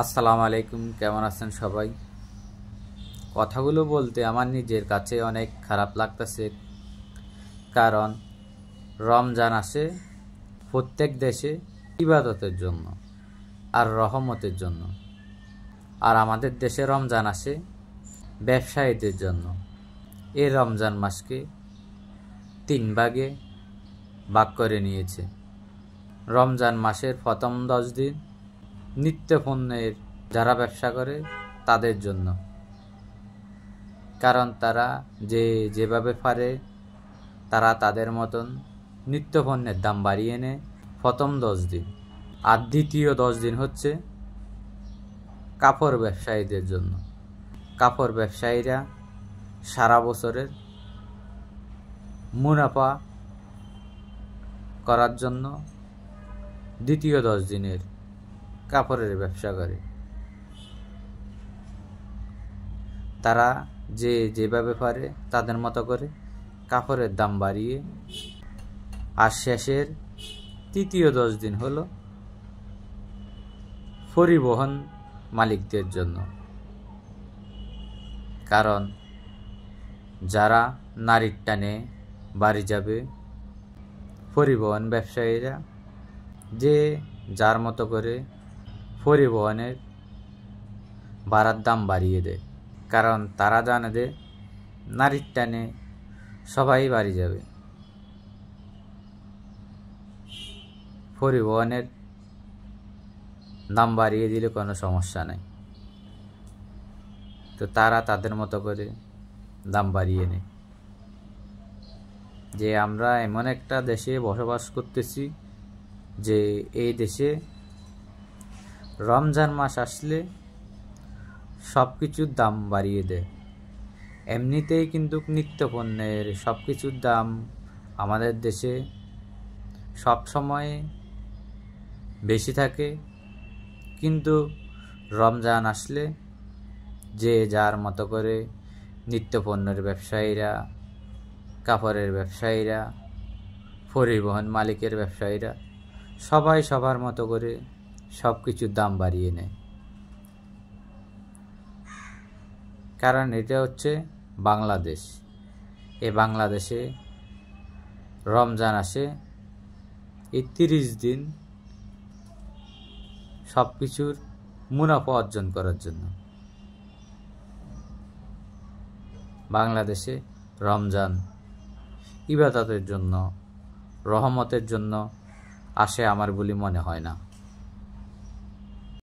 আসসালামু আলাইকুম, কেমন আছেন সবাই? কথাগুলো বলতে আমার নিজের কাছে অনেক খারাপ লাগতেছে, কারণ রমজান আসে প্রত্যেক দেশে ইবাদতের জন্য আর রহমতের জন্য, আর আমাদের দেশে রমজান আসে ব্যবসায়ীদের জন্য। এই রমজান মাসকে 3 ভাগে ভাগ করে নিয়েছে। রমজান মাসের প্রথম 10 দিন নিত্য পণ্যের যারা ব্যবসা করে তাদের জন্য, কারণ তারা যেভাবে পারে তারা তাদের মতন নিত্য পণ্যের দাম বাড়িয়ে নেয় প্রথম 10 দিন। আর দ্বিতীয় 10 দিন হচ্ছে কাপড় ব্যবসায়ীদের জন্য। কাপড় ব্যবসায়ীরা সারা বছরের মুনাফা করার জন্য দ্বিতীয় 10 দিনের কাপড়ের ব্যবসা করে। তারা যেভাবে পারে তাদের মতো করে কাপড়ের দাম বাড়িয়ে। আর শেষের তৃতীয় 10 দিন হলো পরিবহন মালিকদের জন্য, কারণ যারা নারীর টানে বাড়ি যাবে, পরিবহন ব্যবসায়ীরা যার মতো করে পরিবহনের ভাড়ার দাম বাড়িয়ে দেয়, কারণ তারা জানে যে নারীর টানে সবাই বাড়ি যাবে। পরিবহনের দাম বাড়িয়ে দিলে কোনো সমস্যা নাই, তো তারা তাদের মতো করে দাম বাড়িয়ে নেয়। যে আমরা এমন একটা দেশে বসবাস করতেছি যে এই দেশে রমজান মাস আসলে সব কিছুর দাম বাড়িয়ে দেয়। এমনিতেই কিন্তু নিত্য পণ্যের সব কিছুর দাম আমাদের দেশে সব সময় বেশি থাকে, কিন্তু রমজান আসলে যার মতো করে নিত্য পণ্যের ব্যবসায়ীরা, কাপড়ের ব্যবসায়ীরা, পরিবহন মালিকের ব্যবসায়ীরা সবাই সবার মতো করে সব কিছুর দাম বাড়িয়ে নেয়। কারণ এটা হচ্ছে বাংলাদেশ। এই বাংলাদেশে রমজান আসে এই 30 দিন সব কিছুর মুনাফা অর্জন করার জন্য। বাংলাদেশে রমজান ইবাদতের জন্য, রহমতের জন্য আসে আমার বলে মনে হয় না।